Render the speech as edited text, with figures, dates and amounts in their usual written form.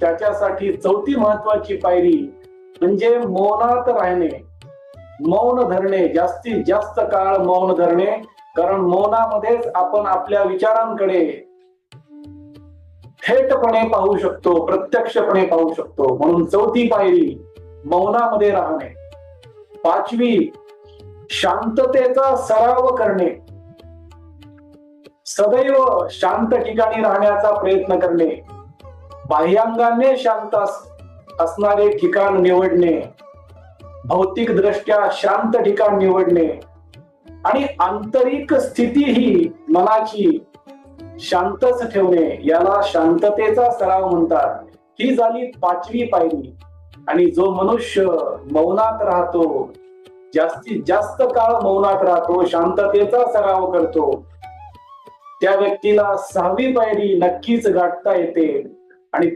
त्याच्यासाठी चौथी महत्वाची पायरी म्हणजे मौनात राहणे, मौन धरणे, जास्तीत जास्त काळ मौन धरणे. कारण मौनामध्येच आपण आपल्या विचारांकडे थेटपणे पाहू शकतो, प्रत्यक्षपणे पाहू शकतो. म्हणून चौथी पायरी मौनामध्ये राहणे. पाचवी, शांततेचा सराव करणे. सदैव शांत ठिकाणी राहण्याचा प्रयत्न करणे. बाह्यांगाने शांत असणारे ठिकाण निवडणे, भौतिक दृष्ट्या शांत ठिकाण निवडणे आणि आंतरिक स्थिती ही मनाची शांतच ठेवणे, याला शांततेचा सराव म्हणतात. ही झाली पाचवी पायरी. आणि जो मनुष्य मौनात राहतो, जास्तीत जास्त काळ मौनात राहतो, शांततेचा सराव करतो, त्या व्यक्तीला सहावी पायरी नक्कीच गाठता येते. आणि